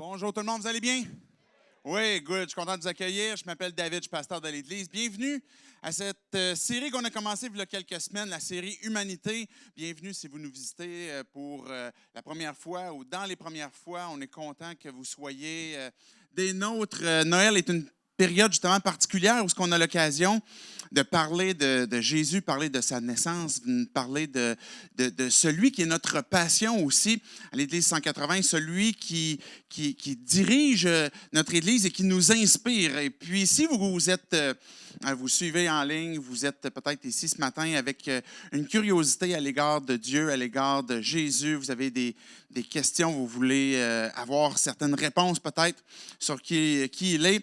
Bonjour tout le monde, vous allez bien? Oui, good. Je suis content de vous accueillir. Je m'appelle David, je suis pasteur de l'Église. Bienvenue à cette série qu'on a commencée il y a quelques semaines, la série Humanité. Bienvenue si vous nous visitez pour la première fois ou dans les premières fois. On est content que vous soyez des nôtres. Noël est une période justement particulière où on a l'occasion de parler de Jésus, parler de sa naissance, parler de celui qui est notre passion aussi à l'Église 180, celui qui dirige notre Église et qui nous inspire. Et puis, si vous suivez en ligne, vous êtes peut-être ici ce matin avec une curiosité à l'égard de Dieu, à l'égard de Jésus, vous avez des questions, vous voulez avoir certaines réponses peut-être sur qui il est,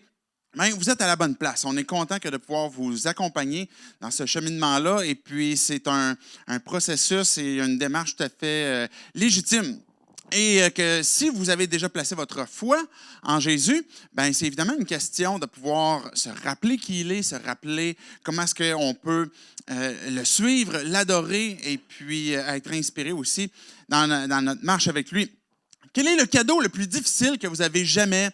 bien, vous êtes à la bonne place. On est content de pouvoir vous accompagner dans ce cheminement-là. Et puis, c'est un processus et une démarche tout à fait légitime. Et que si vous avez déjà placé votre foi en Jésus, bien, c'est évidemment une question de pouvoir se rappeler qui il est, se rappeler comment est-ce qu'on peut le suivre, l'adorer et puis être inspiré aussi dans notre marche avec lui. Quel est le cadeau le plus difficile que vous avez jamais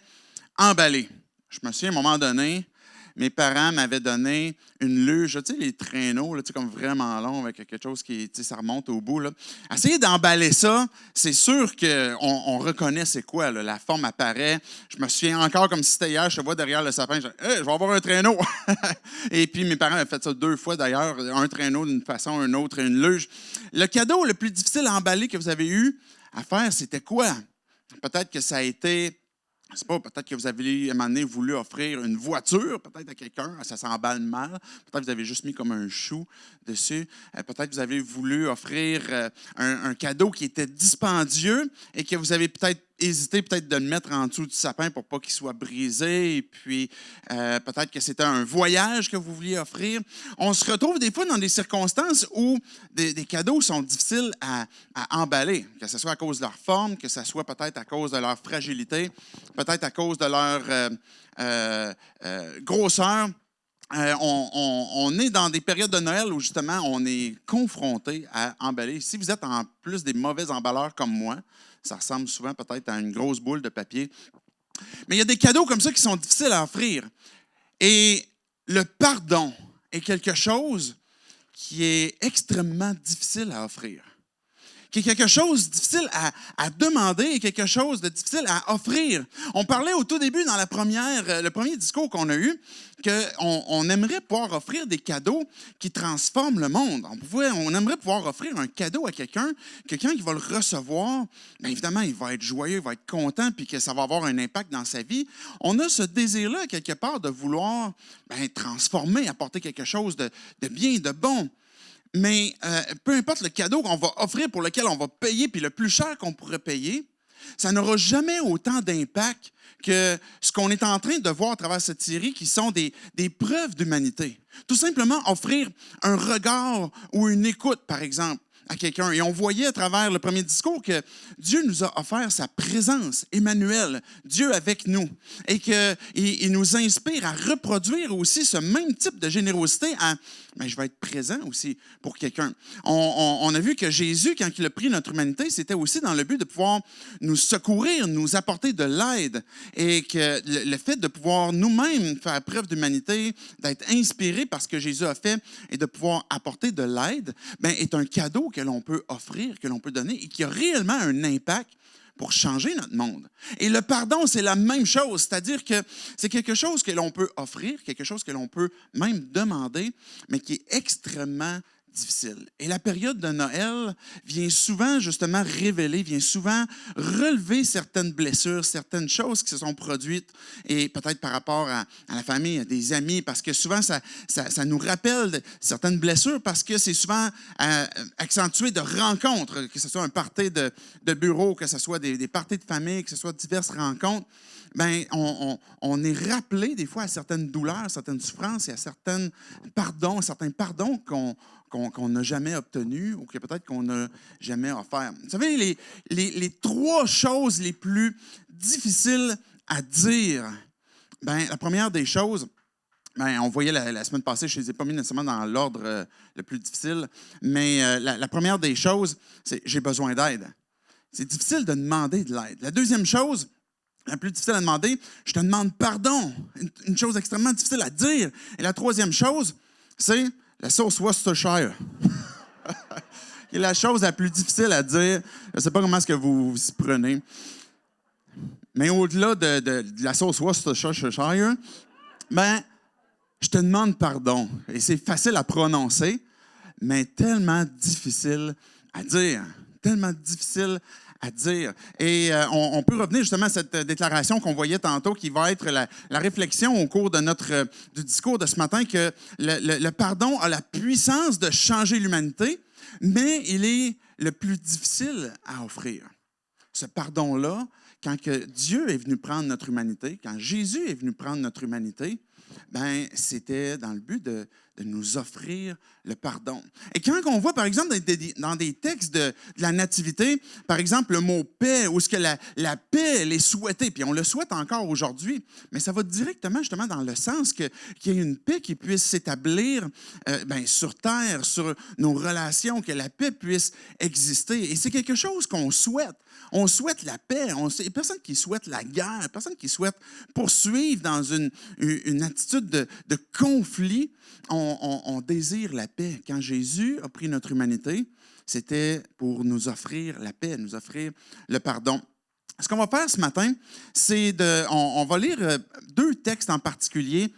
emballé? Je me souviens, à un moment donné, mes parents m'avaient donné une luge, tu sais, les traîneaux, là, tu sais, comme vraiment long, avec quelque chose qui, tu sais, ça remonte au bout. Là. Essayez d'emballer ça, c'est sûr qu'on reconnaît c'est quoi, là, la forme apparaît. Je me souviens encore comme si c'était hier, je te vois derrière le sapin, je dis hey, « je vais avoir un traîneau! » Et puis mes parents avaient fait ça 2 fois d'ailleurs, un traîneau d'une façon, un autre, une luge. Le cadeau le plus difficile à emballer que vous avez eu à faire, c'était quoi? Peut-être que ça a été... Je sais pas, peut-être que vous avez à un moment donné voulu offrir une voiture, peut-être à quelqu'un, ça s'emballe mal. Peut-être que vous avez juste mis comme un chou dessus. Peut-être que vous avez voulu offrir un cadeau qui était dispendieux et que vous avez peut-être hésité peut-être de le mettre en dessous du sapin pour pas qu'il soit brisé. Et puis, peut-être que c'était un voyage que vous vouliez offrir. On se retrouve des fois dans des circonstances où des cadeaux sont difficiles à emballer, que ce soit à cause de leur forme, que ce soit peut-être à cause de leur fragilité, peut-être à cause de leur grosseur. On est dans des périodes de Noël où justement on est confronté à emballer. Si vous êtes en plus des mauvais emballeurs comme moi, ça ressemble souvent peut-être à une grosse boule de papier. Mais il y a des cadeaux comme ça qui sont difficiles à offrir. Et le pardon est quelque chose qui est extrêmement difficile à offrir. Qui est quelque chose de difficile à demander et quelque chose de difficile à offrir. On parlait au tout début, dans le premier discours qu'on a eu, qu'on aimerait pouvoir offrir des cadeaux qui transforment le monde. On aimerait pouvoir offrir un cadeau à quelqu'un qui va le recevoir, bien évidemment, il va être joyeux, il va être content, puis que ça va avoir un impact dans sa vie. On a ce désir-là, quelque part, de vouloir transformer, apporter quelque chose de bien, de bon. Mais peu importe le cadeau qu'on va offrir, pour lequel on va payer, puis le plus cher qu'on pourrait payer, ça n'aura jamais autant d'impact que ce qu'on est en train de voir à travers cette série, qui sont des preuves d'humanité. Tout simplement offrir un regard ou une écoute, par exemple, à quelqu'un. Et on voyait à travers le premier discours que Dieu nous a offert sa présence, Emmanuel, Dieu avec nous, et qu'il nous inspire à reproduire aussi ce même type de générosité je vais être présent aussi pour quelqu'un. On a vu que Jésus, quand il a pris notre humanité, c'était aussi dans le but de pouvoir nous secourir, nous apporter de l'aide, et que le fait de pouvoir nous-mêmes faire preuve d'humanité, d'être inspiré par ce que Jésus a fait et de pouvoir apporter de l'aide, est un cadeau que l'on peut offrir, que l'on peut donner et qui a réellement un impact pour changer notre monde. Et le pardon, c'est la même chose, c'est-à-dire que c'est quelque chose que l'on peut offrir, quelque chose que l'on peut même demander, mais qui est extrêmement difficile. Et la période de Noël vient souvent justement révéler, vient souvent relever certaines blessures, certaines choses qui se sont produites, et peut-être par rapport à la famille, à des amis, parce que souvent ça nous rappelle certaines blessures, parce que c'est souvent accentué de rencontres, que ce soit un party de bureau, que ce soit des parties de famille, que ce soit diverses rencontres. On est rappelé des fois à certaines douleurs, certaines souffrances et à certains pardons qu'on n'a jamais obtenus ou que peut-être qu'on n'a jamais offert. Vous savez, les 3 choses les plus difficiles à dire, la première des choses, on voyait la semaine passée, je ne les ai pas mis nécessairement dans l'ordre le plus difficile, mais la première des choses, c'est « j'ai besoin d'aide ». C'est difficile de demander de l'aide. La deuxième chose, la plus difficile à demander, je te demande pardon. Une chose extrêmement difficile à dire. Et la troisième chose, c'est la sauce Worcestershire. Qui est la chose la plus difficile à dire. Je ne sais pas comment est-ce que vous vous y prenez. Mais au-delà de la sauce Worcestershire, ben, je te demande pardon. Et c'est facile à prononcer, mais tellement difficile à dire. Tellement difficile à dire. Et on peut revenir justement à cette déclaration qu'on voyait tantôt, qui va être la réflexion au cours de du discours de ce matin, que le pardon a la puissance de changer l'humanité, mais il est le plus difficile à offrir. Ce pardon-là, quand que Dieu est venu prendre notre humanité, quand Jésus est venu prendre notre humanité, ben, c'était dans le but de nous offrir le pardon. Et quand on voit, par exemple, dans des textes de la Nativité, par exemple, le mot « paix », où est-ce que la paix, elle est souhaitée, puis on le souhaite encore aujourd'hui, mais ça va directement, justement, dans le sens qu'il y ait une paix qui puisse s'établir sur terre, sur nos relations, que la paix puisse exister. Et c'est quelque chose qu'on souhaite. On souhaite la paix. Il n'y a personne qui souhaite la guerre, personne qui souhaite poursuivre dans une attitude de conflit. On désire la paix. Quand Jésus a pris notre humanité, c'était pour nous offrir la paix, nous offrir le pardon. Ce qu'on va faire ce matin, c'est on va lire deux textes en particulier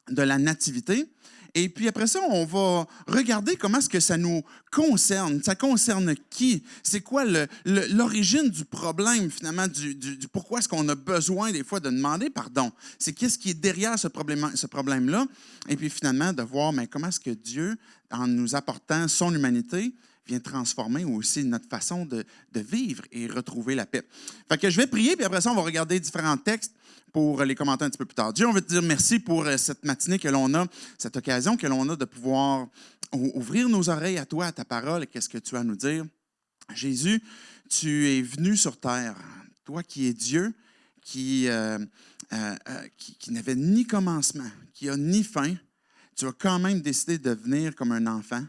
de la Nativité. Et puis après ça, on va regarder comment est-ce que ça nous concerne. Ça concerne qui? C'est quoi l'origine du problème, finalement, du pourquoi est-ce qu'on a besoin des fois de demander pardon? C'est qu'est-ce qui est derrière ce problème-là? Et puis finalement, de voir comment est-ce que Dieu, en nous apportant son humanité, vient transformer aussi notre façon de vivre et retrouver la paix. Fait que je vais prier, puis après ça, on va regarder différents textes pour les commenter un petit peu plus tard. Dieu, on veut te dire merci pour cette matinée que l'on a, cette occasion que l'on a de pouvoir ouvrir nos oreilles à toi, à ta parole, et qu'est-ce que tu as à nous dire. Jésus, tu es venu sur terre, toi qui es Dieu, qui n'avait ni commencement, qui a ni fin, tu as quand même décidé de venir comme un enfant,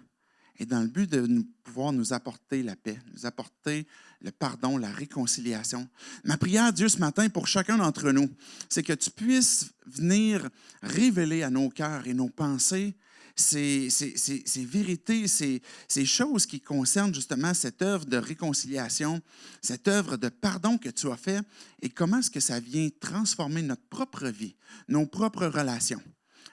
et dans le but de pouvoir nous apporter la paix, nous apporter le pardon, la réconciliation. Ma prière, Dieu, ce matin, pour chacun d'entre nous, c'est que tu puisses venir révéler à nos cœurs et nos pensées ces vérités, ces choses qui concernent justement cette œuvre de réconciliation, cette œuvre de pardon que tu as fait, et comment est-ce que ça vient transformer notre propre vie, nos propres relations.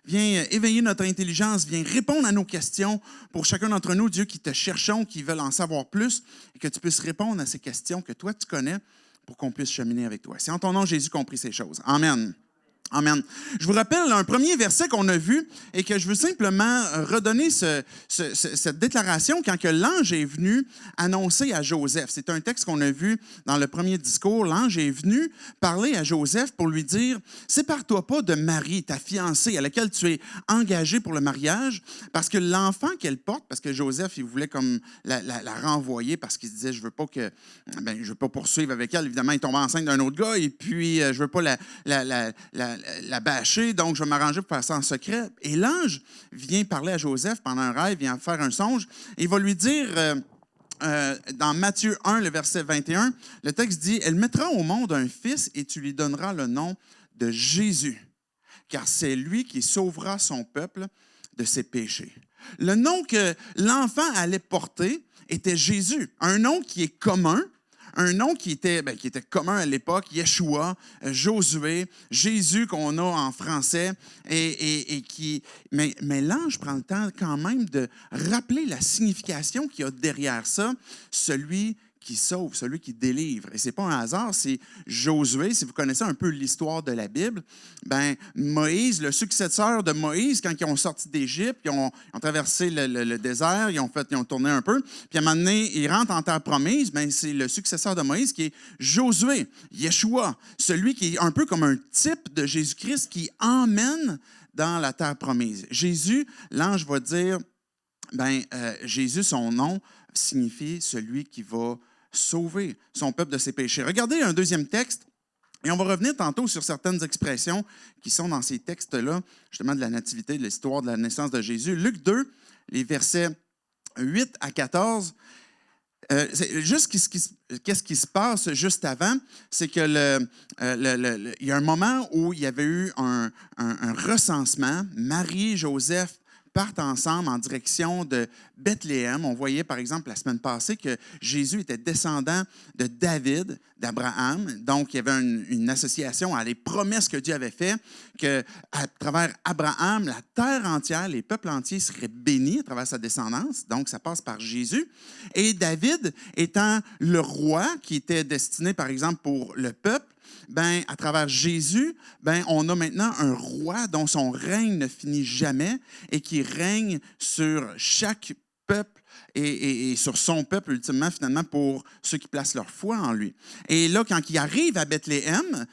Viens éveiller notre intelligence, viens répondre à nos questions pour chacun d'entre nous, Dieu, qui te cherchons, qui veulent en savoir plus, et que tu puisses répondre à ces questions que toi, tu connais, pour qu'on puisse cheminer avec toi. C'est en ton nom, Jésus, qu'on prie ces choses. Amen. Amen. Je vous rappelle un premier verset qu'on a vu et que je veux simplement redonner cette déclaration quand que l'ange est venu annoncer à Joseph. C'est un texte qu'on a vu dans le premier discours. L'ange est venu parler à Joseph pour lui dire « Sépare-toi pas de Marie, ta fiancée, à laquelle tu es engagé pour le mariage, parce que l'enfant qu'elle porte, parce que Joseph, il voulait comme la renvoyer parce qu'il se disait « Je veux pas je veux pas poursuivre avec elle. » Évidemment, il tombe enceinte d'un autre gars et puis je veux pas la bâcher, donc je vais m'arranger pour faire ça en secret. Et l'ange vient parler à Joseph pendant un rêve, vient faire un songe, et il va lui dire, dans Matthieu 1, le verset 21, le texte dit « Elle mettra au monde un fils et tu lui donneras le nom de Jésus, car c'est lui qui sauvera son peuple de ses péchés. » Le nom que l'enfant allait porter était Jésus, un nom qui est commun, un nom qui était commun à l'époque, Yeshua, Josué, Jésus qu'on a en français, mais l'ange prend le temps quand même de rappeler la signification qu'il y a derrière ça, celui qui sauve, celui qui délivre. Et ce n'est pas un hasard, c'est Josué. Si vous connaissez un peu l'histoire de la Bible, Moïse, le successeur de Moïse, quand ils ont sorti d'Égypte, ils ont traversé le désert, ils ont tourné un peu, puis à un moment donné, ils rentrent en terre promise, c'est le successeur de Moïse qui est Josué, Yeshua, celui qui est un peu comme un type de Jésus-Christ qui emmène dans la terre promise. Jésus, l'ange va dire, Jésus, son nom, signifie celui qui va sauver son peuple de ses péchés. Regardez un deuxième texte, et on va revenir tantôt sur certaines expressions qui sont dans ces textes-là, justement de la nativité, de l'histoire de la naissance de Jésus. Luc 2, les versets 8 à 14, Juste qu'est-ce qui se passe juste avant, c'est que il y a un moment où il y avait eu un recensement. Marie et Joseph partent ensemble en direction de Bethléem. On voyait, par exemple, la semaine passée que Jésus était descendant de David, d'Abraham. Donc, il y avait une association à les promesses que Dieu avait faites, qu'à travers Abraham, la terre entière, les peuples entiers seraient bénis à travers sa descendance. Donc, ça passe par Jésus. Et David étant le roi qui était destiné, par exemple, pour le peuple, ben, à travers Jésus, ben, on a maintenant un roi dont son règne ne finit jamais et qui règne sur chaque peuple et sur son peuple, ultimement, finalement, pour ceux qui placent leur foi en lui. Et là, quand il arrive à Bethléem,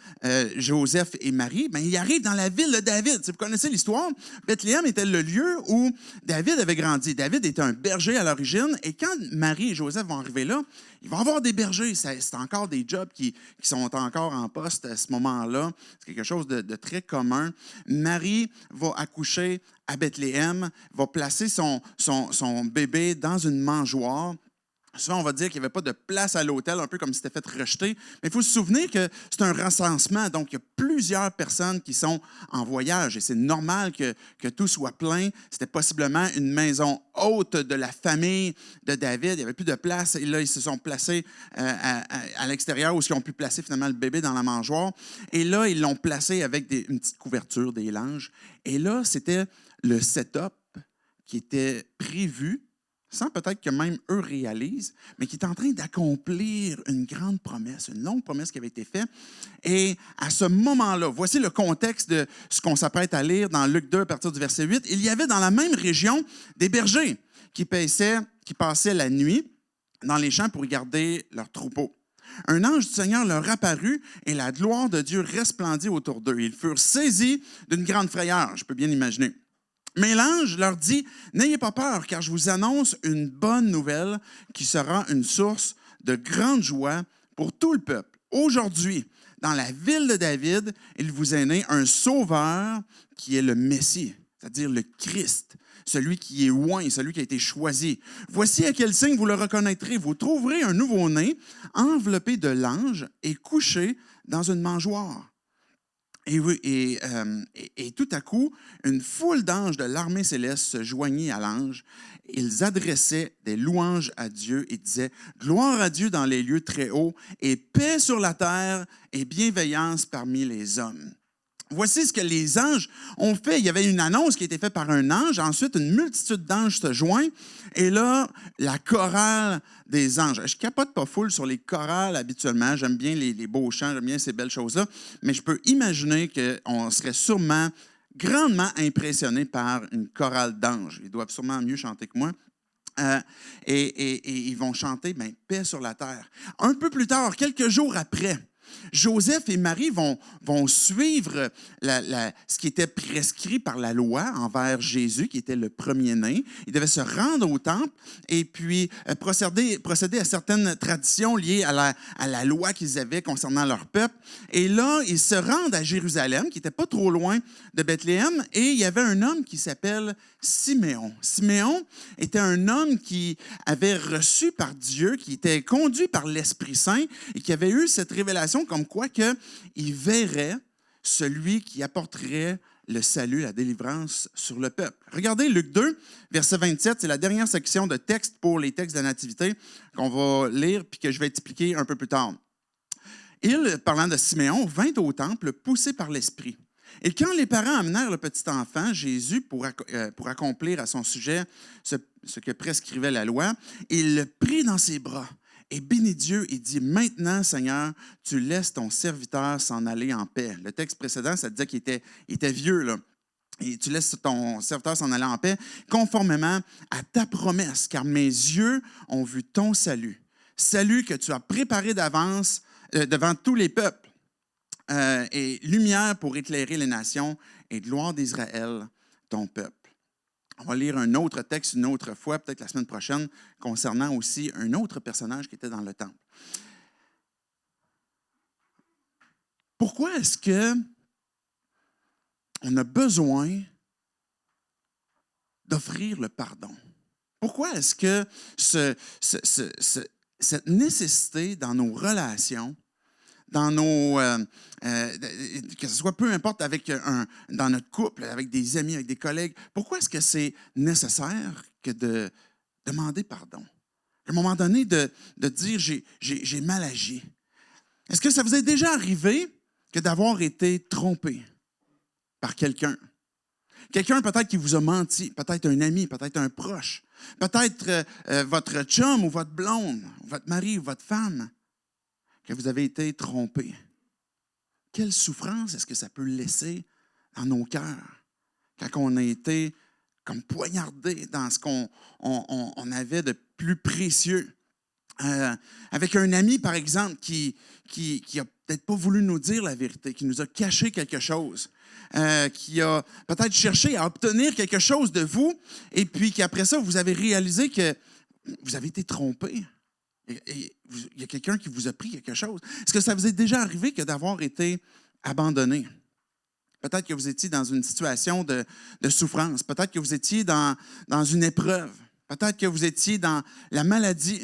Joseph et Marie, ben, ils arrivent dans la ville de David. Si vous connaissez l'histoire, Bethléem était le lieu où David avait grandi. David était un berger à l'origine, et quand Marie et Joseph vont arriver là, ils vont avoir des bergers. C'est encore des jobs qui sont encore en poste à ce moment-là. C'est quelque chose de très commun. Marie va accoucher à Bethléem, va placer son bébé dans une mangeoire. Souvent, on va dire qu'il n'y avait pas de place à l'hôtel, un peu comme si c'était fait rejeter. Mais il faut se souvenir que c'est un recensement. Donc, il y a plusieurs personnes qui sont en voyage. Et c'est normal que tout soit plein. C'était possiblement une maison haute de la famille de David. Il n'y avait plus de place. Et là, ils se sont placés à l'extérieur où ils ont pu placer finalement le bébé dans la mangeoire. Et là, ils l'ont placé avec une petite couverture, des langes. Et là, c'était le setup qui était prévu, sans peut-être que même eux réalisent, mais qui est en train d'accomplir une grande promesse, une longue promesse qui avait été faite. Et à ce moment-là, voici le contexte de ce qu'on s'apprête à lire dans Luc 2, à partir du verset 8. Il y avait dans la même région des bergers qui passaient la nuit dans les champs pour y garder leurs troupeaux. Un ange du Seigneur leur apparut et la gloire de Dieu resplendit autour d'eux. Ils furent saisis d'une grande frayeur, je peux bien imaginer. Mais l'ange leur dit, « N'ayez pas peur, car je vous annonce une bonne nouvelle qui sera une source de grande joie pour tout le peuple. Aujourd'hui, dans la ville de David, il vous est né un sauveur qui est le Messie, c'est-à-dire le Christ, celui qui est oint, celui qui a été choisi. Voici à quel signe vous le reconnaîtrez. Vous trouverez un nouveau-né enveloppé de langes et couché dans une mangeoire. » Et tout à coup, une foule d'anges de l'armée céleste se joignit à l'ange. Ils adressaient des louanges à Dieu et disaient « Gloire à Dieu dans les lieux très hauts et paix sur la terre et bienveillance parmi les hommes. » Voici ce que les anges ont fait. Il y avait une annonce qui a été faite par un ange. Ensuite, une multitude d'anges se joint. Et là, la chorale des anges. Je ne capote pas full sur les chorales habituellement. J'aime bien les beaux chants, j'aime bien ces belles choses-là. Mais je peux imaginer qu'on serait sûrement grandement impressionné par une chorale d'anges. Ils doivent sûrement mieux chanter que moi. Et ils vont chanter « Paix sur la terre ». Un peu plus tard, quelques jours après, Joseph et Marie vont suivre ce qui était prescrit par la loi envers Jésus, qui était le premier-né. Ils devaient se rendre au temple et puis procéder à certaines traditions liées à la loi qu'ils avaient concernant leur peuple. Et là, ils se rendent à Jérusalem, qui n'était pas trop loin de Bethléem, et il y avait un homme qui s'appelle Siméon. Siméon était un homme qui avait reçu par Dieu, qui était conduit par l'Esprit Saint et qui avait eu cette révélation comme quoi il verrait celui qui apporterait le salut, la délivrance sur le peuple. Regardez Luc 2, verset 27, c'est la dernière section de texte pour les textes de la Nativité qu'on va lire puis que je vais expliquer un peu plus tard. Il, parlant de Siméon, vint au temple poussé par l'Esprit. Et quand les parents amenèrent le petit enfant, Jésus, pour accomplir à son sujet ce que prescrivait la loi, il le prit dans ses bras et bénit Dieu et dit « Maintenant, Seigneur, tu laisses ton serviteur s'en aller en paix. » Le texte précédent, ça disait qu'il était vieux, là. Et tu laisses ton serviteur s'en aller en paix, conformément à ta promesse, car mes yeux ont vu ton salut. Salut que tu as préparé d'avance devant tous les peuples. Et lumière pour éclairer les nations et gloire d'Israël, ton peuple. On va lire un autre texte une autre fois, peut-être la semaine prochaine, concernant aussi un autre personnage qui était dans le temple. Pourquoi est-ce qu'on a besoin d'offrir le pardon? Pourquoi est-ce que cette nécessité dans nos relations, dans nos, que ce soit peu importe dans notre couple, avec des amis, avec des collègues, pourquoi est-ce que c'est nécessaire que de demander pardon? À un moment donné, de dire j'ai mal agi. Est-ce que ça vous est déjà arrivé que d'avoir été trompé par quelqu'un? Quelqu'un peut-être qui vous a menti, peut-être un ami, peut-être un proche, peut-être votre chum ou votre blonde, votre mari ou votre femme, que vous avez été trompé. Quelle souffrance est-ce que ça peut laisser dans nos cœurs quand on a été comme poignardé dans ce qu'on avait de plus précieux? Avec un ami, par exemple, qui a peut-être pas voulu nous dire la vérité, qui nous a caché quelque chose, qui a peut-être cherché à obtenir quelque chose de vous, et puis qu'après ça, vous avez réalisé que vous avez été trompé. Et il y a quelqu'un qui vous a pris quelque chose. Est-ce que ça vous est déjà arrivé que d'avoir été abandonné? Peut-être que vous étiez dans une situation de souffrance. Peut-être que vous étiez dans une épreuve. Peut-être que vous étiez dans la maladie.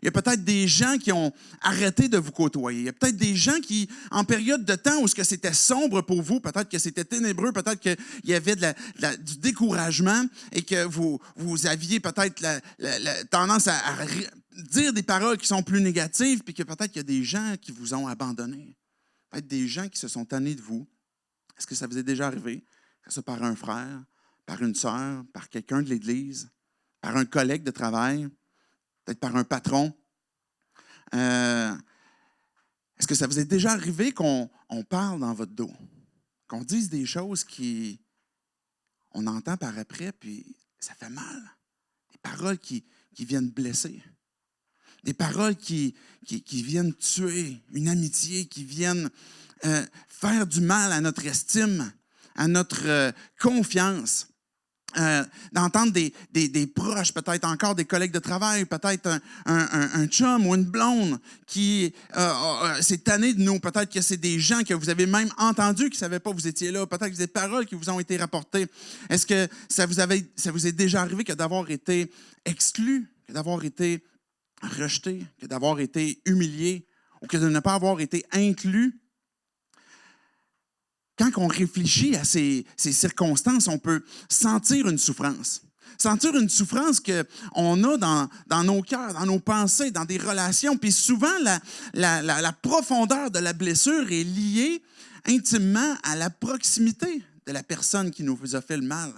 Il y a peut-être des gens qui ont arrêté de vous côtoyer. Il y a peut-être des gens qui, en période de temps où c'était sombre pour vous, peut-être que c'était ténébreux, peut-être qu'il y avait du découragement et que vous aviez peut-être la tendance à dire des paroles qui sont plus négatives, puis que peut-être qu'il y a des gens qui vous ont abandonné. Peut-être des gens qui se sont tannés de vous. Est-ce que ça vous est déjà arrivé? Que ce soit par un frère, par une sœur, par quelqu'un de l'Église, par un collègue de travail, peut-être par un patron. Est-ce que ça vous est déjà arrivé qu'on parle dans votre dos? Qu'on dise des choses on entend par après, puis ça fait mal. Des paroles qui viennent blesser. Des paroles qui viennent tuer une amitié, qui viennent faire du mal à notre estime, à notre confiance. D'entendre des proches, peut-être encore des collègues de travail, peut-être un chum ou une blonde qui s'est tanné de nous. Peut-être que c'est des gens que vous avez même entendus qui ne savaient pas que vous étiez là. Peut-être que des paroles qui vous ont été rapportées. Est-ce que ça vous est déjà arrivé que d'avoir été exclu, que d'avoir été rejeté, que d'avoir été humilié ou que de ne pas avoir été inclus? Quand on réfléchit à ces circonstances, on peut sentir une souffrance. Sentir une souffrance qu'on a dans nos cœurs, dans nos pensées, dans des relations. Puis souvent, la profondeur de la blessure est liée intimement à la proximité de la personne qui nous a fait le mal.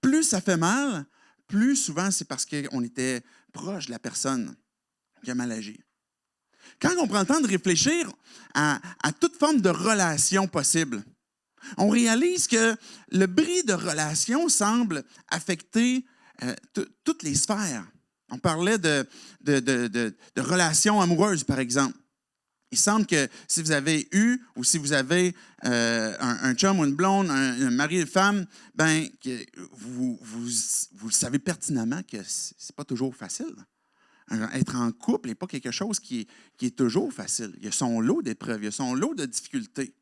Plus ça fait mal, plus souvent c'est parce qu'on était proche de la personne qui a mal agi. Quand on prend le temps de réfléchir à toute forme de relation possible, on réalise que le bris de relation semble affecter toutes les sphères. On parlait de relations amoureuses, par exemple. Il semble que si vous avez eu ou si vous avez un chum ou une blonde, un mari et une femme, ben, vous savez pertinemment que ce n'est pas toujours facile. Être en couple n'est pas quelque chose qui est toujours facile. Il y a son lot d'épreuves, il y a son lot de difficultés.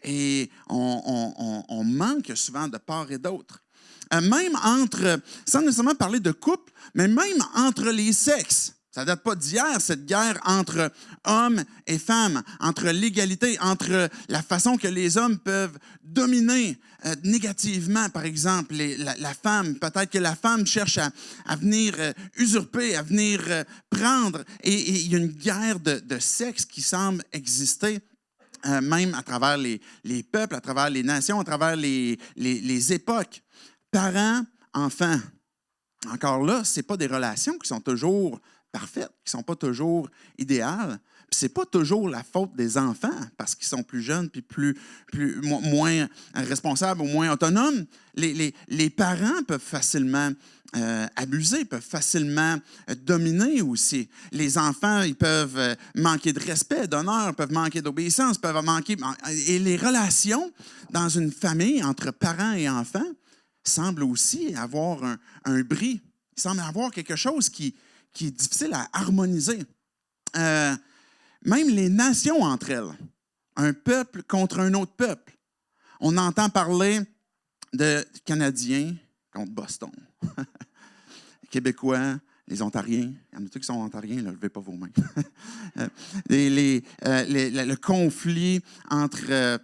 Et on manque souvent de part et d'autre. Même sans nécessairement parler de couple, mais même entre les sexes. Ça ne date pas d'hier, cette guerre entre hommes et femmes, entre l'égalité, entre la façon que les hommes peuvent dominer négativement, par exemple, la femme. Peut-être que la femme cherche à venir usurper, à venir prendre. Et il y a une guerre de sexe qui semble exister. Même à travers les peuples, à travers les nations, à travers les époques. Parents, enfants. Encore là, ce n'est pas des relations qui sont toujours parfaites, qui ne sont pas toujours idéales. Ce n'est pas toujours la faute des enfants parce qu'ils sont plus jeunes puis moins responsables ou moins autonomes. Les parents peuvent facilement abuser, peuvent facilement dominer aussi. Les enfants, ils peuvent manquer de respect, d'honneur, peuvent manquer d'obéissance, peuvent manquer... Et les relations dans une famille entre parents et enfants semblent aussi avoir un bris. Il semble avoir quelque chose qui est difficile à harmoniser. Même les nations entre elles, un peuple contre un autre peuple. On entend parler de Canadiens contre Boston. Les Québécois, les Ontariens, il y en a tous qui sont Ontariens, ne levez pas vos mains. Le conflit entre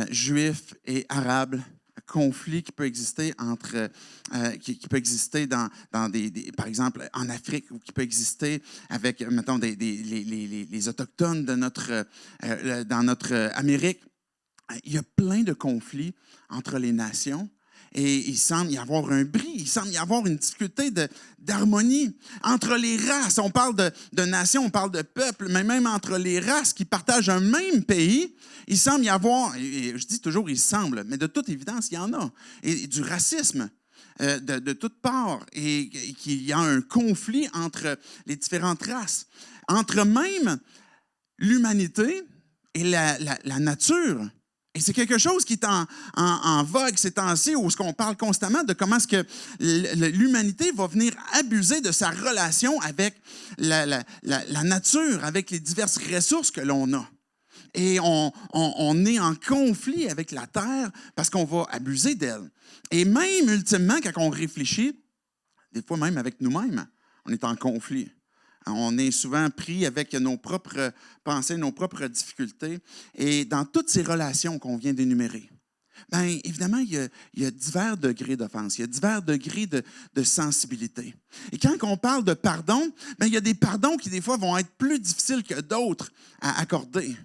Juifs et Arabes, un conflit qui peut exister qui peut exister dans par exemple, en Afrique, ou qui peut exister avec, mettons, les Autochtones de dans notre Amérique. Il y a plein de conflits entre les nations. Et il semble y avoir un bris, il semble y avoir une difficulté d'harmonie. Entre les races, on parle de nations, on parle de peuples, mais même entre les races qui partagent un même pays, il semble y avoir, et je dis toujours il semble, mais de toute évidence, il y en a, et du racisme de toutes parts, et qu'il y a un conflit entre les différentes races, entre même l'humanité et la nature. Et c'est quelque chose qui est en vogue ces temps-ci, où on parle constamment de comment est-ce que l'humanité va venir abuser de sa relation avec la nature, avec les diverses ressources que l'on a. Et on est en conflit avec la Terre parce qu'on va abuser d'elle. Et même, ultimement, quand on réfléchit, des fois même avec nous-mêmes, on est en conflit. On est souvent pris avec nos propres pensées, nos propres difficultés. Et dans toutes ces relations qu'on vient d'énumérer, bien évidemment, il y a divers degrés d'offense, il y a divers degrés de sensibilité. Et quand on parle de pardon, bien, il y a des pardons qui, des fois, vont être plus difficiles que d'autres à accorder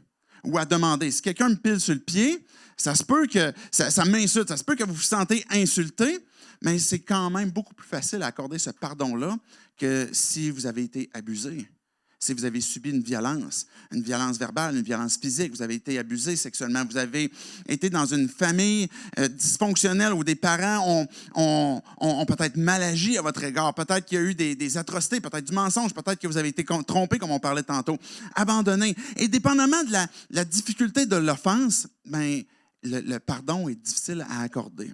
ou à demander. Si quelqu'un me pile sur le pied, ça se peut que ça m'insulte, ça se peut que vous vous sentez insulté, mais c'est quand même beaucoup plus facile à accorder ce pardon-là que si vous avez été abusé, si vous avez subi une violence verbale, une violence physique, vous avez été abusé sexuellement, vous avez été dans une famille dysfonctionnelle où des parents ont peut-être mal agi à votre égard, peut-être qu'il y a eu des atrocités, peut-être du mensonge, peut-être que vous avez été trompé, comme on parlait tantôt, abandonné. Et dépendamment de la difficulté de l'offense, bien, le pardon est difficile à accorder.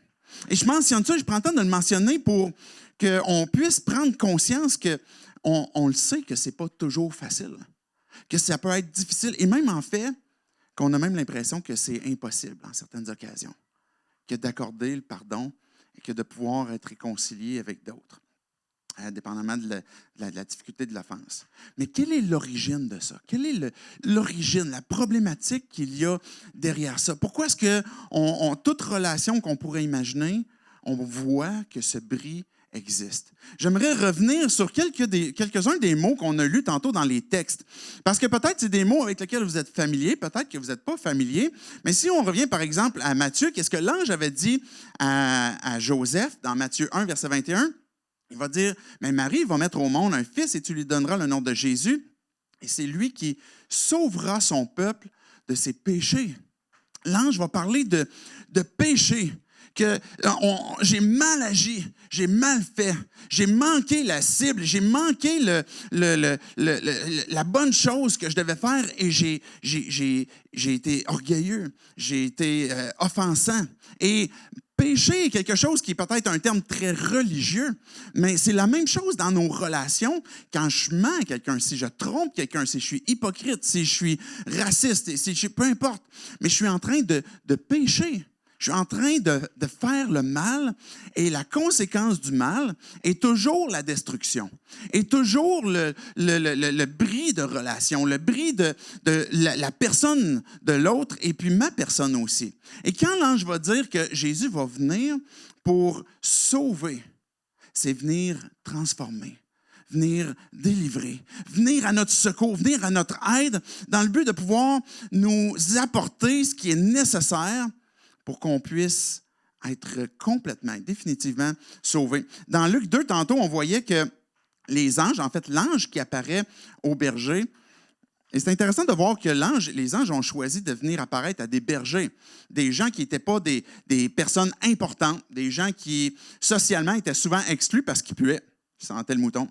Et je mentionne ça, je prends le temps de le mentionner pour qu'on puisse prendre conscience qu'on le sait que ce n'est pas toujours facile, que ça peut être difficile, et même en fait, qu'on a même l'impression que c'est impossible en certaines occasions, que d'accorder le pardon et que de pouvoir être réconcilié avec d'autres, dépendamment de la difficulté de l'offense. Mais quelle est l'origine de ça? Quelle est l'origine, la problématique qu'il y a derrière ça? Pourquoi est-ce que toute relation qu'on pourrait imaginer, on voit que ce bris existe? J'aimerais revenir sur quelques-uns des mots qu'on a lus tantôt dans les textes. Parce que peut-être c'est des mots avec lesquels vous êtes familier, peut-être que vous n'êtes pas familier. Mais si on revient par exemple à Matthieu, qu'est-ce que l'ange avait dit à Joseph dans Matthieu 1, verset 21? Il va dire, mais Marie va mettre au monde un fils et tu lui donneras le nom de Jésus. Et c'est lui qui sauvera son peuple de ses péchés. L'ange va parler de péché, que j'ai mal agi, j'ai mal fait, j'ai manqué la cible, j'ai manqué la bonne chose que je devais faire et j'ai été orgueilleux, j'ai été offensant. Et péché est quelque chose qui est peut-être un terme très religieux, mais c'est la même chose dans nos relations. Quand je mens à quelqu'un, si je trompe quelqu'un, si je suis hypocrite, si je suis raciste, peu importe, mais je suis en train de pécher. Je suis en train de faire le mal et la conséquence du mal est toujours la destruction, est toujours le bris de relation, le bris de la personne de l'autre et puis ma personne aussi. Et quand l'ange va dire que Jésus va venir pour sauver, c'est venir transformer, venir délivrer, venir à notre secours, venir à notre aide dans le but de pouvoir nous apporter ce qui est nécessaire pour qu'on puisse être complètement, définitivement sauvés. Dans Luc 2, tantôt, on voyait que les anges, en fait, l'ange qui apparaît au berger, et c'est intéressant de voir que les anges ont choisi de venir apparaître à des bergers, des gens qui n'étaient pas des personnes importantes, des gens qui, socialement, étaient souvent exclus parce qu'ils puaient. Ils sentaient le mouton.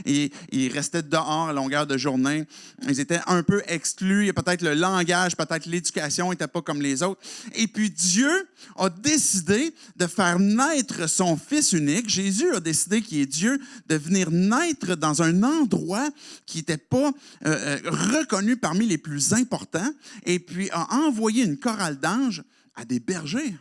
Et ils restaient dehors à longueur de journée. Ils étaient un peu exclus. Il y a peut-être le langage, peut-être l'éducation n'était pas comme les autres. Et puis Dieu a décidé de faire naître son Fils unique. Jésus a décidé qu'il est Dieu, de venir naître dans un endroit qui n'était pas reconnu parmi les plus importants. Et puis a envoyé une chorale d'anges à des bergers,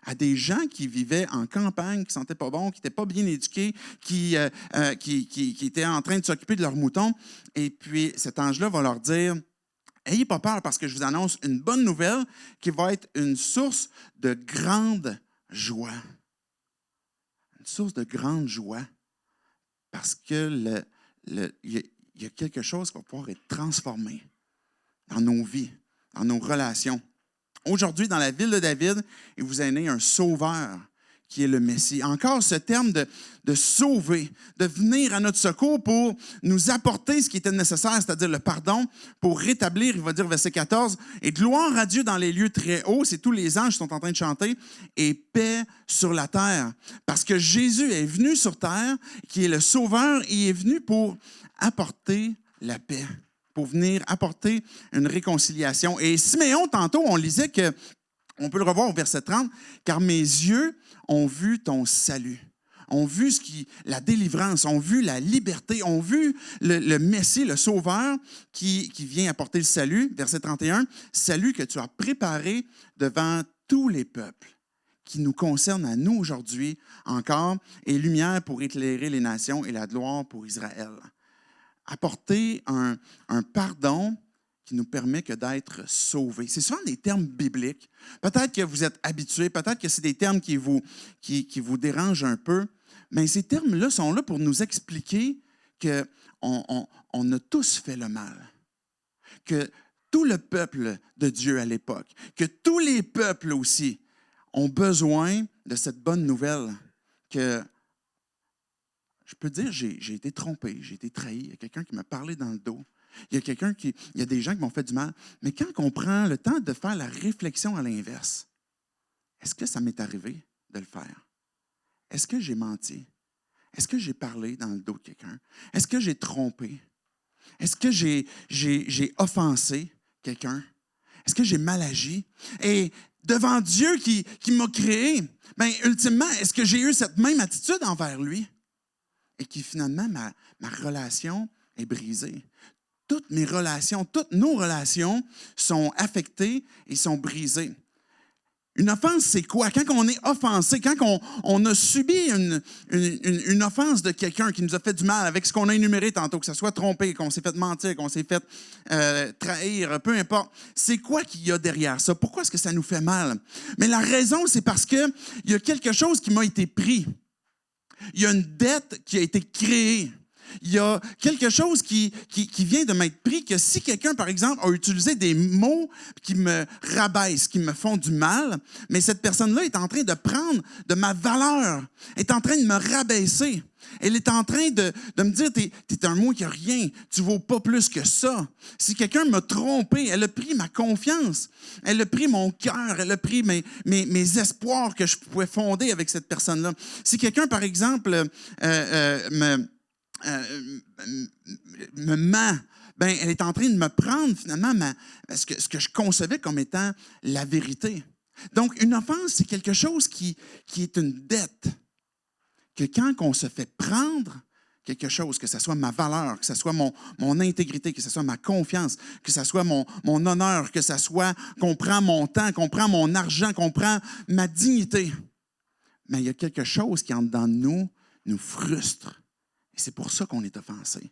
à des gens qui vivaient en campagne, qui ne sentaient pas bon, qui n'étaient pas bien éduqués, qui étaient en train de s'occuper de leurs moutons. Et puis, cet ange-là va leur dire, « Ayez pas peur parce que je vous annonce une bonne nouvelle qui va être une source de grande joie. » Une source de grande joie parce que il y a quelque chose qui va pouvoir être transformé dans nos vies, dans nos relations. Aujourd'hui, dans la ville de David, il vous est né un sauveur qui est le Messie. Encore ce terme de sauver, de venir à notre secours pour nous apporter ce qui était nécessaire, c'est-à-dire le pardon, pour rétablir, il va dire verset 14, « Et gloire à Dieu dans les lieux très hauts », c'est tous les anges qui sont en train de chanter, « et paix sur la terre ». Parce que Jésus est venu sur terre, qui est le sauveur, il est venu pour apporter la paix, pour venir apporter une réconciliation. Et Siméon, tantôt, on lisait que, on peut le revoir au verset 30, « Car mes yeux ont vu ton salut, ont vu la délivrance, ont vu la liberté, ont vu le Messie, le Sauveur, qui vient apporter le salut. » Verset 31, « Salut que tu as préparé devant tous les peuples, qui nous concerne à nous aujourd'hui encore, et lumière pour éclairer les nations et la gloire pour Israël. » Apporter un pardon qui nous permet que d'être sauvés. C'est souvent des termes bibliques. Peut-être que vous êtes habitués, peut-être que c'est des termes qui vous dérangent un peu, mais ces termes-là sont là pour nous expliquer qu'on a tous fait le mal, que tout le peuple de Dieu à l'époque, que tous les peuples aussi ont besoin de cette bonne nouvelle que je peux dire, j'ai été trompé, j'ai été trahi. Il y a quelqu'un qui m'a parlé dans le dos. Il y a des gens qui m'ont fait du mal. Mais quand on prend le temps de faire la réflexion à l'inverse, est-ce que ça m'est arrivé de le faire? Est-ce que j'ai menti? Est-ce que j'ai parlé dans le dos de quelqu'un? Est-ce que j'ai trompé? Est-ce que j'ai offensé quelqu'un? Est-ce que j'ai mal agi? Et devant Dieu qui m'a créé, bien, ultimement, est-ce que j'ai eu cette même attitude envers lui? Et qui finalement, ma relation est brisée. Toutes mes relations, toutes nos relations sont affectées et sont brisées. Une offense, c'est quoi? Quand on est offensé, quand on a subi une offense de quelqu'un qui nous a fait du mal avec ce qu'on a énuméré tantôt, que ce soit trompé, qu'on s'est fait mentir, qu'on s'est fait trahir, peu importe, c'est quoi qu'il y a derrière ça? Pourquoi est-ce que ça nous fait mal? Mais la raison, c'est parce qu'il y a quelque chose qui m'a été pris. Il y a une dette qui a été créée. Il y a quelque chose qui vient de m'être pris, que si quelqu'un, par exemple, a utilisé des mots qui me rabaissent, qui me font du mal, mais cette personne-là est en train de prendre de ma valeur, est en train de me rabaisser. Elle est en train de me dire, t'es un mot qui n'a rien, tu ne vaux pas plus que ça. Si quelqu'un m'a trompé, elle a pris ma confiance, elle a pris mon cœur, elle a pris mes espoirs que je pouvais fonder avec cette personne-là. Si quelqu'un, par exemple, me ment, ben, elle est en train de me prendre finalement ce que je concevais comme étant la vérité. Donc, une offense, c'est quelque chose qui est une dette. Que quand on se fait prendre quelque chose, que ce soit ma valeur, que ce soit mon intégrité, que ce soit ma confiance, que ce soit mon honneur, que ce soit qu'on prend mon temps, qu'on prend mon argent, qu'on prend ma dignité, mais il y a quelque chose qui, en dedans de nous frustre. Et c'est pour ça qu'on est offensé.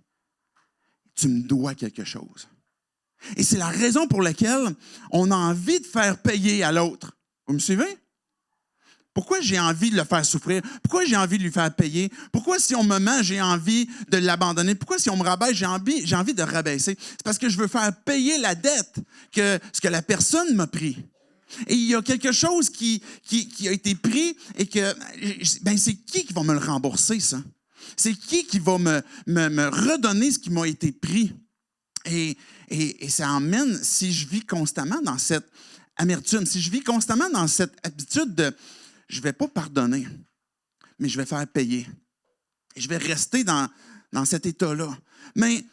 Tu me dois quelque chose. Et c'est la raison pour laquelle on a envie de faire payer à l'autre. Vous me suivez? Pourquoi j'ai envie de le faire souffrir? Pourquoi j'ai envie de lui faire payer? Pourquoi si on me ment, j'ai envie de l'abandonner? Pourquoi si on me rabaisse, j'ai envie de rabaisser? C'est parce que je veux faire payer la dette que ce que la personne m'a pris. Et il y a quelque chose qui a été pris et que, ben, c'est qui va me le rembourser, ça? C'est qui va me redonner ce qui m'a été pris? Et ça emmène, si je vis constamment dans cette amertume, si je vis constamment dans cette habitude de je ne vais pas pardonner, mais je vais faire payer. Et je vais rester dans cet état-là. Mais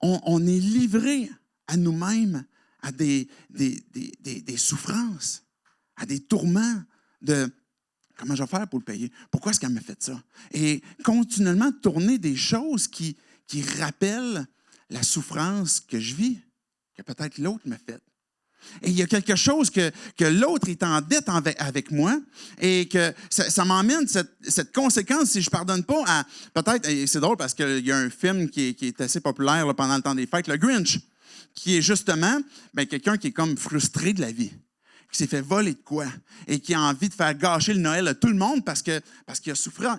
on est livré à nous-mêmes à des souffrances, à des tourments de comment je vais faire pour le payer? Pourquoi est-ce qu'elle m'a fait ça? Et continuellement tourner des choses qui rappellent la souffrance que je vis, que peut-être l'autre m'a faite. Et il y a quelque chose que l'autre est en dette avec moi et que ça m'emmène cette conséquence si je ne pardonne pas à peut-être, et c'est drôle parce qu'il y a un film qui est assez populaire là, pendant le temps des fêtes, le Grinch, qui est justement quelqu'un qui est comme frustré de la vie, qui s'est fait voler de quoi et qui a envie de faire gâcher le Noël à tout le monde parce qu'il a souffert.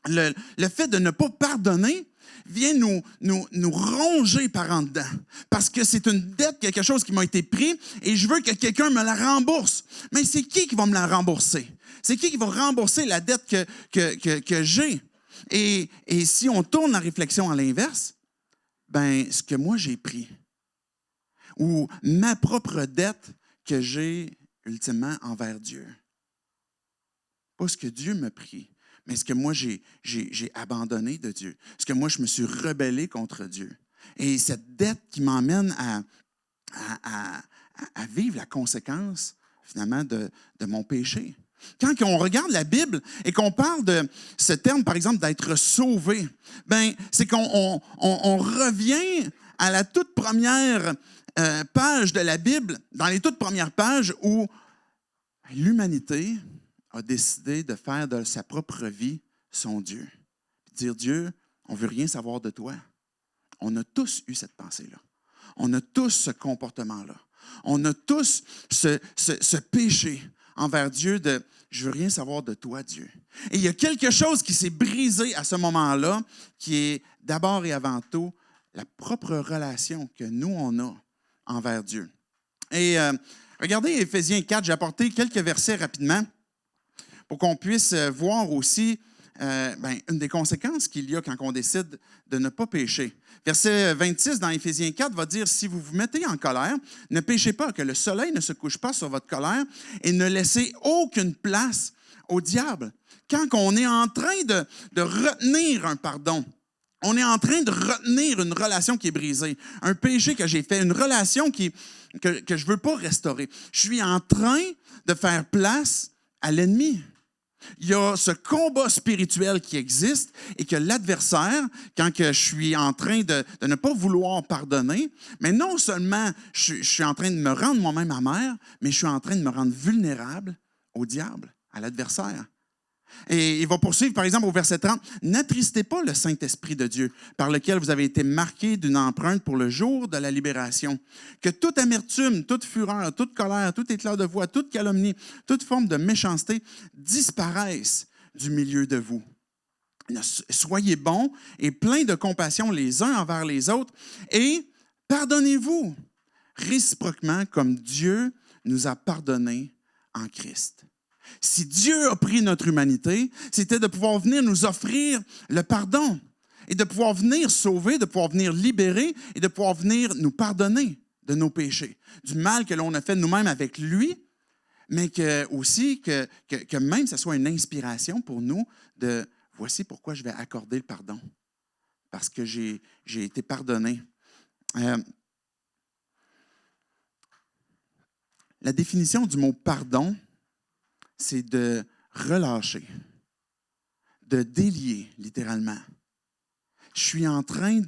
Le fait de ne pas pardonner vient nous ronger par en dedans. Parce que c'est une dette, quelque chose qui m'a été pris et je veux que quelqu'un me la rembourse. Mais c'est qui va me la rembourser? C'est qui va rembourser la dette que j'ai? Et si on tourne la réflexion à l'inverse, ce que moi j'ai pris, ou ma propre dette que j'ai ultimement envers Dieu. Pas ce que Dieu m'a pris, mais ce que moi, j'ai abandonné de Dieu, ce que moi, je me suis rebellé contre Dieu. Et cette dette qui m'emmène à vivre la conséquence, finalement, de mon péché. Quand on regarde la Bible et qu'on parle de ce terme, par exemple, d'être sauvé, c'est qu'on revient à la toute première page de la Bible, dans les toutes premières pages où l'humanité a décidé de faire de sa propre vie son Dieu. Dire, Dieu, on ne veut rien savoir de toi. On a tous eu cette pensée-là. On a tous ce comportement-là. On a tous ce péché envers Dieu de « je ne veux rien savoir de toi, Dieu ». Et il y a quelque chose qui s'est brisé à ce moment-là, qui est d'abord et avant tout la propre relation que nous, on a envers Dieu. Et regardez Éphésiens 4, j'ai apporté quelques versets rapidement pour qu'on puisse voir aussi une des conséquences qu'il y a quand on décide de ne pas pécher. Verset 26 dans Éphésiens 4 va dire « Si vous vous mettez en colère, ne péchez pas, que le soleil ne se couche pas sur votre colère et ne laissez aucune place au diable. » Quand on est en train de retenir un pardon, on est en train de retenir une relation qui est brisée, un péché que j'ai fait, une relation que je ne veux pas restaurer. Je suis en train de faire place à l'ennemi. Il y a ce combat spirituel qui existe et que l'adversaire, quand je suis en train de ne pas vouloir pardonner, mais non seulement je suis en train de me rendre moi-même amer, mais je suis en train de me rendre vulnérable au diable, à l'adversaire. Et il va poursuivre, par exemple, au verset 30, « N'attristez pas le Saint-Esprit de Dieu, par lequel vous avez été marqués d'une empreinte pour le jour de la libération. Que toute amertume, toute fureur, toute colère, tout éclat de voix, toute calomnie, toute forme de méchanceté disparaissent du milieu de vous. Soyez bons et pleins de compassion les uns envers les autres et pardonnez-vous réciproquement comme Dieu nous a pardonnés en Christ. » Si Dieu a pris notre humanité, c'était de pouvoir venir nous offrir le pardon et de pouvoir venir sauver, de pouvoir venir libérer et de pouvoir venir nous pardonner de nos péchés, du mal que l'on a fait nous-mêmes avec lui, mais aussi que même ça soit une inspiration pour nous de « voici pourquoi je vais accorder le pardon, parce que j'ai été pardonné ». La définition du mot « pardon », c'est de relâcher, de délier, littéralement. Je suis en train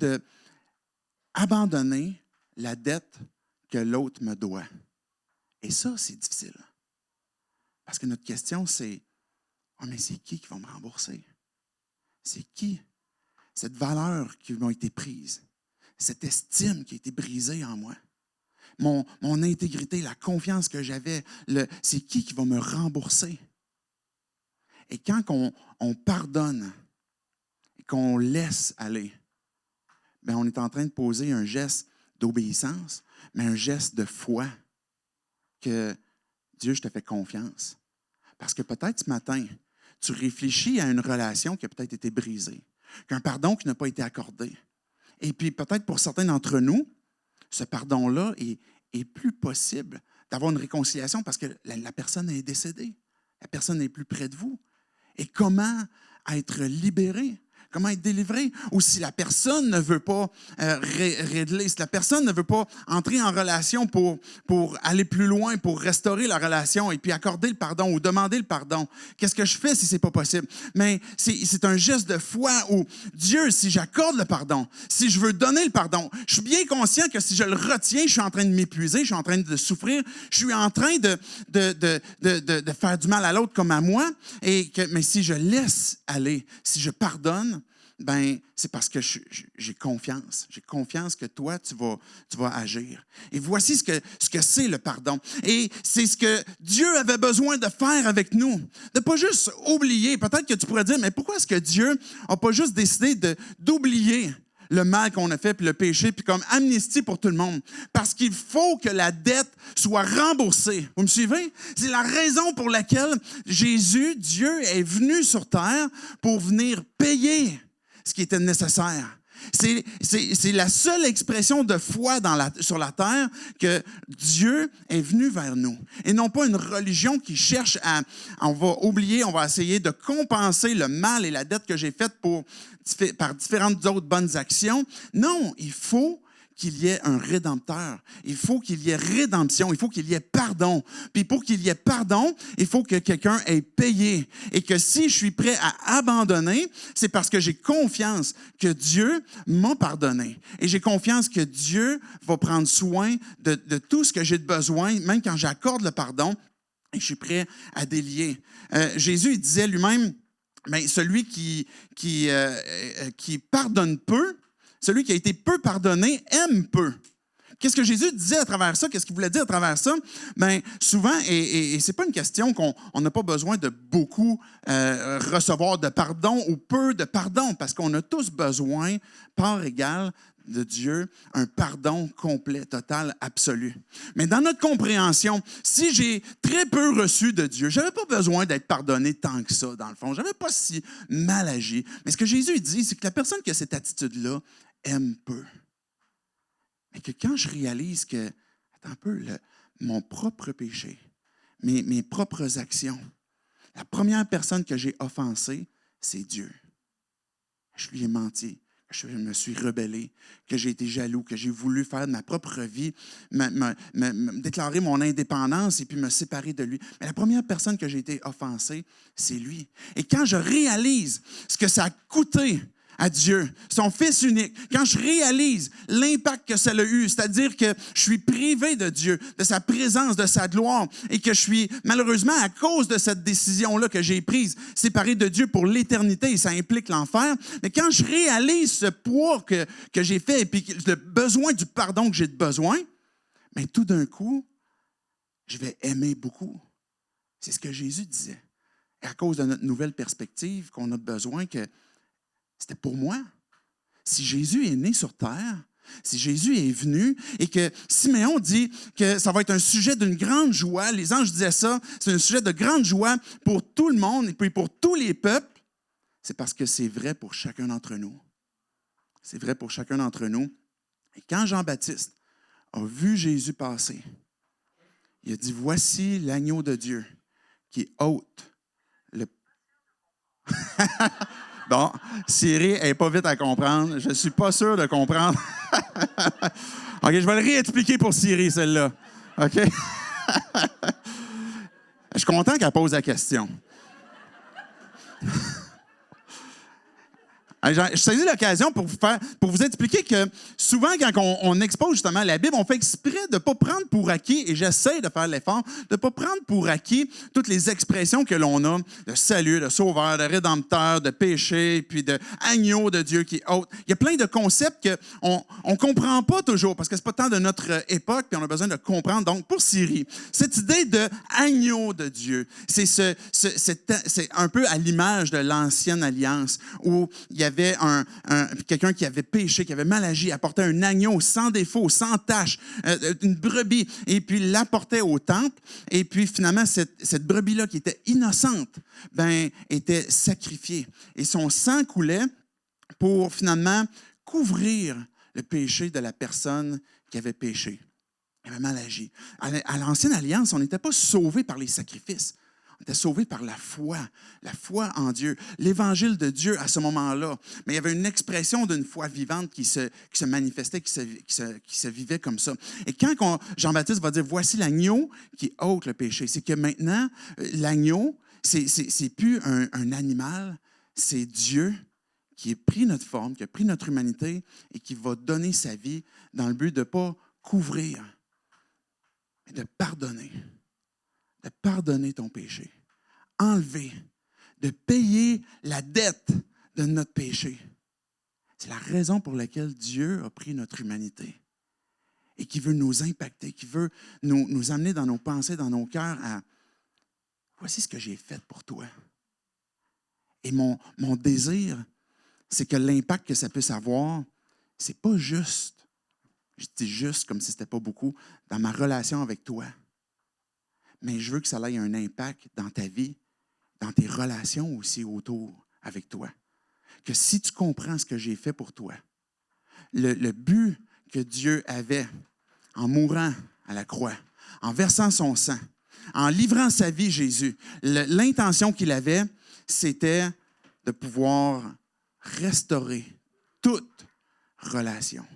d'abandonner la dette que l'autre me doit. Et ça, c'est difficile. Parce que notre question, c'est « oh, mais c'est qui va me rembourser? C'est qui? Cette valeur qui m'a été prise, cette estime qui a été brisée en moi. Mon intégrité, la confiance que j'avais, c'est qui va me rembourser? » Et quand on pardonne et qu'on laisse aller, on est en train de poser un geste d'obéissance, mais un geste de foi que Dieu, je te fais confiance. Parce que peut-être ce matin, tu réfléchis à une relation qui a peut-être été brisée, qu'un pardon qui n'a pas été accordé. Et puis peut-être pour certains d'entre nous, ce pardon-là est plus possible d'avoir une réconciliation parce que la personne est décédée. La personne n'est plus près de vous. Et comment être libéré? comment être délivré. Ou si la personne ne veut pas régler, si la personne ne veut pas entrer en relation pour aller plus loin, pour restaurer la relation et puis accorder le pardon ou demander le pardon. Qu'est-ce que je fais si c'est pas possible? Mais c'est un geste de foi où Dieu, si j'accorde le pardon, si je veux donner le pardon, je suis bien conscient que si je le retiens, je suis en train de m'épuiser, je suis en train de souffrir, je suis en train de faire du mal à l'autre comme à moi. Mais si je laisse aller, si je pardonne, ben c'est parce que j'ai confiance. J'ai confiance que toi, tu vas agir. Et voici ce que c'est le pardon. Et c'est ce que Dieu avait besoin de faire avec nous. De ne pas juste oublier. Peut-être que tu pourrais dire, mais pourquoi est-ce que Dieu n'a pas juste décidé d'oublier le mal qu'on a fait, puis le péché, puis comme amnistie pour tout le monde? Parce qu'il faut que la dette soit remboursée. Vous me suivez? C'est la raison pour laquelle Jésus, Dieu, est venu sur terre pour venir payer ce qui était nécessaire. C'est la seule expression de foi sur la terre que Dieu est venu vers nous. Et non pas une religion qui cherche on va oublier, on va essayer de compenser le mal et la dette que j'ai faite par différentes autres bonnes actions. Non, il faut qu'il y ait un rédempteur. Il faut qu'il y ait rédemption. Il faut qu'il y ait pardon. Puis pour qu'il y ait pardon, il faut que quelqu'un ait payé. Et que si je suis prêt à abandonner, c'est parce que j'ai confiance que Dieu m'a pardonné. Et j'ai confiance que Dieu va prendre soin de tout ce que j'ai de besoin, même quand j'accorde le pardon, et je suis prêt à délier. Jésus, il disait lui-même, mais celui qui pardonne peu, celui qui a été peu pardonné aime peu. Qu'est-ce que Jésus disait à travers ça? Qu'est-ce qu'il voulait dire à travers ça? Bien, souvent, et ce n'est pas une question qu'on n'a pas besoin de beaucoup recevoir de pardon ou peu de pardon, parce qu'on a tous besoin, part égale, de Dieu, un pardon complet, total, absolu. Mais dans notre compréhension, si j'ai très peu reçu de Dieu, je n'avais pas besoin d'être pardonné tant que ça, dans le fond. Je n'avais pas si mal agi. Mais ce que Jésus dit, c'est que la personne qui a cette attitude-là aime peu. Mais que quand je réalise que, attends un peu, mon propre péché, mes propres actions, la première personne que j'ai offensée, c'est Dieu. Je lui ai menti. Je me suis rebellé, que j'ai été jaloux, que j'ai voulu faire de ma propre vie, me déclarer mon indépendance et puis me séparer de lui. Mais la première personne que j'ai été offensée, c'est lui. Et quand je réalise ce que ça a coûté à Dieu, son Fils unique, quand je réalise l'impact que ça a eu, c'est-à-dire que je suis privé de Dieu, de sa présence, de sa gloire, et que je suis, malheureusement, à cause de cette décision-là que j'ai prise, séparé de Dieu pour l'éternité, et ça implique l'enfer, mais quand je réalise ce poids que j'ai fait, et puis le besoin du pardon que j'ai besoin, bien, tout d'un coup, je vais aimer beaucoup. C'est ce que Jésus disait. Et à cause de notre nouvelle perspective qu'on a besoin que c'était pour moi. Si Jésus est né sur terre, si Jésus est venu et que Siméon dit que ça va être un sujet d'une grande joie, les anges disaient ça, c'est un sujet de grande joie pour tout le monde et puis pour tous les peuples, c'est parce que c'est vrai pour chacun d'entre nous. C'est vrai pour chacun d'entre nous. Et quand Jean-Baptiste a vu Jésus passer, il a dit, voici l'agneau de Dieu qui ôte le... Bon, Siri n'est pas vite à comprendre. Je ne suis pas sûr de comprendre. OK, je vais le réexpliquer pour Siri, celle-là. OK? Je suis content qu'elle pose la question. Je saisis l'occasion pour vous expliquer que souvent, quand on expose justement la Bible, on fait exprès de ne pas prendre pour acquis, et j'essaie de faire l'effort, de ne pas prendre pour acquis toutes les expressions que l'on a de salut, de sauveur, de rédempteur, de péché, puis de agneau de Dieu qui est haute. Il y a plein de concepts qu'on ne comprend pas toujours parce que ce n'est pas tant de notre époque, puis on a besoin de comprendre. Donc, pour Siri, cette idée de agneau de Dieu, c'est un peu à l'image de l'ancienne alliance où il y avait quelqu'un qui avait péché, qui avait mal agi, apportait un agneau sans défaut, sans tache, une brebis, et puis l'apportait au temple. Et puis finalement, cette brebis-là qui était innocente, était sacrifiée. Et son sang coulait pour finalement couvrir le péché de la personne qui avait péché. Il avait mal agi. À l'Ancienne Alliance, on n'était pas sauvé par les sacrifices. On était sauvés par la foi en Dieu, l'évangile de Dieu à ce moment-là. Mais il y avait une expression d'une foi vivante qui se manifestait, qui se vivait comme ça. Et quand Jean-Baptiste va dire, voici l'agneau qui ôte le péché, c'est que maintenant, l'agneau, c'est plus un animal, c'est Dieu qui a pris notre forme, qui a pris notre humanité et qui va donner sa vie dans le but de ne pas couvrir, mais de pardonner. De pardonner ton péché, enlever, de payer la dette de notre péché. C'est la raison pour laquelle Dieu a pris notre humanité et qui veut nous impacter, qui veut nous amener dans nos pensées, dans nos cœurs à « Voici ce que j'ai fait pour toi ». Et mon désir, c'est que l'impact que ça puisse avoir, c'est pas juste, je dis juste comme si c'était pas beaucoup, dans ma relation avec toi. Mais je veux que ça ait un impact dans ta vie, dans tes relations aussi autour avec toi. Que si tu comprends ce que j'ai fait pour toi, le but que Dieu avait en mourant à la croix, en versant son sang, en livrant sa vie, Jésus, l'intention qu'il avait, c'était de pouvoir restaurer toute relation.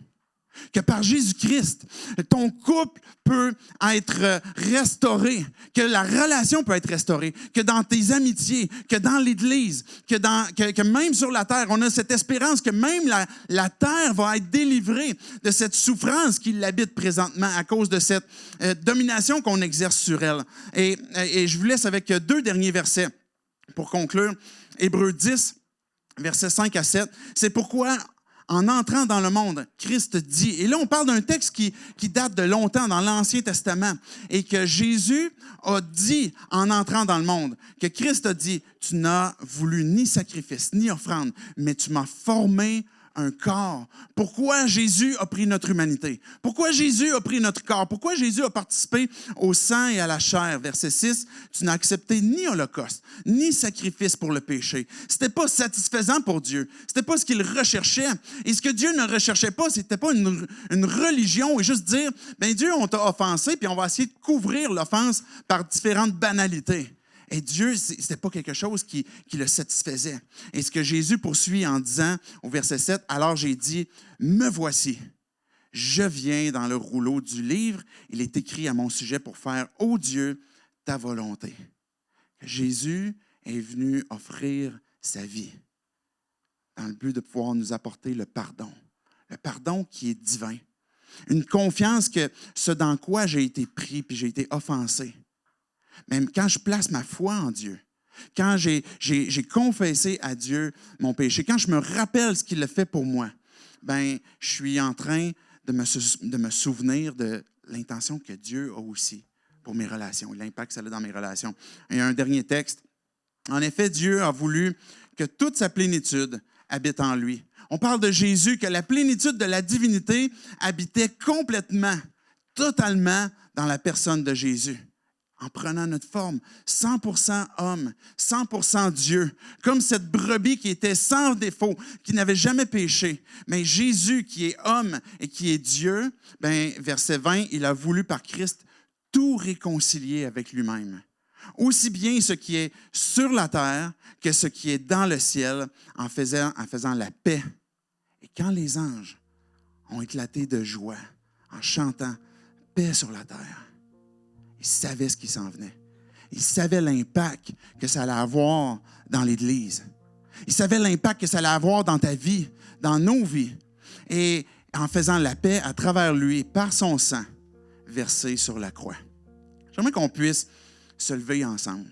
Que par Jésus-Christ, ton couple peut être restauré, que la relation peut être restaurée, que dans tes amitiés, que dans l'Église, que même sur la terre, on a cette espérance que même la terre va être délivrée de cette souffrance qui l'habite présentement à cause de cette domination qu'on exerce sur elle. Et je vous laisse avec 2 derniers versets pour conclure. Hébreux 10, versets 5 à 7. C'est pourquoi, en entrant dans le monde, Christ dit, et là on parle d'un texte qui date de longtemps dans l'Ancien Testament, et que Jésus a dit en entrant dans le monde, que Christ a dit, tu n'as voulu ni sacrifice, ni offrande, mais tu m'as formé un corps. Pourquoi Jésus a pris notre humanité? Pourquoi Jésus a pris notre corps? Pourquoi Jésus a participé au sang et à la chair? Verset 6, tu n'as accepté ni holocauste, ni sacrifice pour le péché. C'était pas satisfaisant pour Dieu. C'était pas ce qu'il recherchait. Et ce que Dieu ne recherchait pas, c'était pas une religion et juste dire, ben Dieu, on t'a offensé, puis on va essayer de couvrir l'offense par différentes banalités. Et Dieu, ce n'était pas quelque chose qui le satisfaisait. Et ce que Jésus poursuit en disant au verset 7, « Alors j'ai dit, me voici, je viens dans le rouleau du livre. Il est écrit à mon sujet pour faire, ô Dieu, ta volonté. » Jésus est venu offrir sa vie dans le but de pouvoir nous apporter le pardon qui est divin. Une confiance que ce dans quoi j'ai été pris puis j'ai été offensé. Même quand je place ma foi en Dieu, quand j'ai confessé à Dieu mon péché, quand je me rappelle ce qu'il a fait pour moi, ben, je suis en train de me souvenir de l'intention que Dieu a aussi pour mes relations, l'impact que ça a dans mes relations. Et un dernier texte. En effet, Dieu a voulu que toute sa plénitude habite en lui. On parle de Jésus, que la plénitude de la divinité habitait complètement, totalement dans la personne de Jésus. En prenant notre forme, 100% homme, 100% Dieu, comme cette brebis qui était sans défaut, qui n'avait jamais péché. Mais Jésus, qui est homme et qui est Dieu, ben, verset 20, il a voulu par Christ tout réconcilier avec lui-même. Aussi bien ce qui est sur la terre que ce qui est dans le ciel, en faisant la paix. Et quand les anges ont éclaté de joie, en chantant « Paix sur la terre », ils savaient ce qui s'en venait. Ils savaient l'impact que ça allait avoir dans l'Église. Ils savaient l'impact que ça allait avoir dans ta vie, dans nos vies. Et en faisant la paix à travers lui, par son sang, versé sur la croix. J'aimerais qu'on puisse se lever ensemble,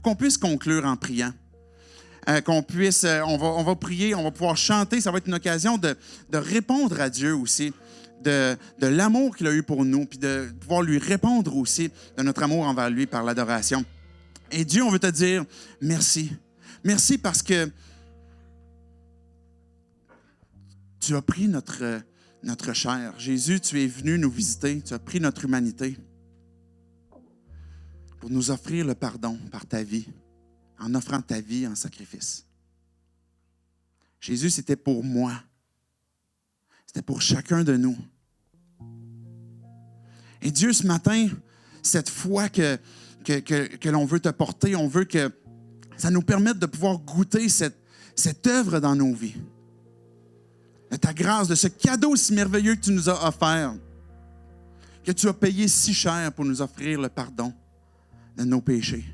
qu'on puisse conclure en priant. On va prier, on va pouvoir chanter. Ça va être une occasion de répondre à Dieu aussi. De l'amour qu'il a eu pour nous, puis de pouvoir lui répondre aussi de notre amour envers lui par l'adoration. Et Dieu, on veut te dire merci. Merci parce que tu as pris notre chair. Jésus, tu es venu nous visiter, tu as pris notre humanité pour nous offrir le pardon par ta vie, en offrant ta vie en sacrifice. Jésus, c'était pour moi. C'était pour chacun de nous. Et Dieu, ce matin, cette foi que que l'on veut te porter. On veut que ça nous permette de pouvoir goûter cette œuvre dans nos vies. De ta grâce, de ce cadeau si merveilleux que tu nous as offert, que tu as payé si cher pour nous offrir le pardon de nos péchés.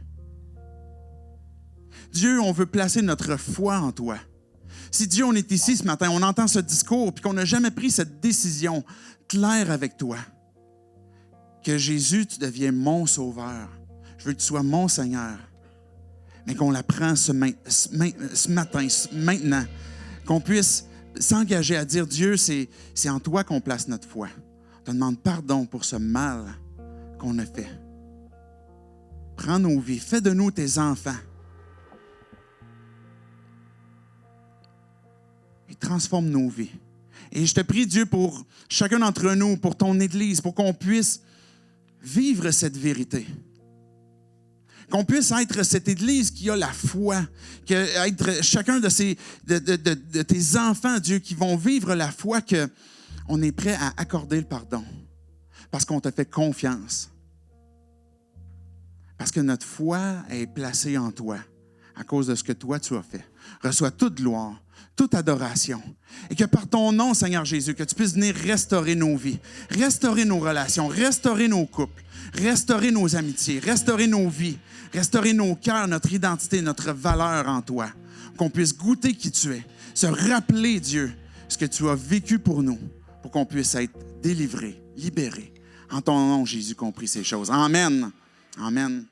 Dieu, on veut placer notre foi en toi. Si Dieu, on est ici ce matin, on entend ce discours, puis qu'on n'a jamais pris cette décision claire avec toi, que Jésus, tu deviens mon sauveur. Je veux que tu sois mon Seigneur. Mais qu'on la prend ce matin, maintenant, qu'on puisse s'engager à dire, Dieu, c'est en toi qu'on place notre foi. On te demande pardon pour ce mal qu'on a fait. Prends nos vies, fais de nous tes enfants. Et transforme nos vies. Et je te prie, Dieu, pour chacun d'entre nous, pour ton Église, pour qu'on puisse vivre cette vérité. Qu'on puisse être cette Église qui a la foi, être chacun de tes enfants, Dieu, qui vont vivre la foi qu'on est prêt à accorder le pardon parce qu'on te fait confiance. Parce que notre foi est placée en toi à cause de ce que toi, tu as fait. Reçois toute gloire, toute adoration. Et que par ton nom, Seigneur Jésus, que tu puisses venir restaurer nos vies, restaurer nos relations, restaurer nos couples, restaurer nos amitiés, restaurer nos vies, restaurer nos cœurs, notre identité, notre valeur en toi. Qu'on puisse goûter qui tu es, se rappeler, Dieu, ce que tu as vécu pour nous, pour qu'on puisse être délivrés, libérés. En ton nom, Jésus, qu'on prie ces choses. Amen. Amen.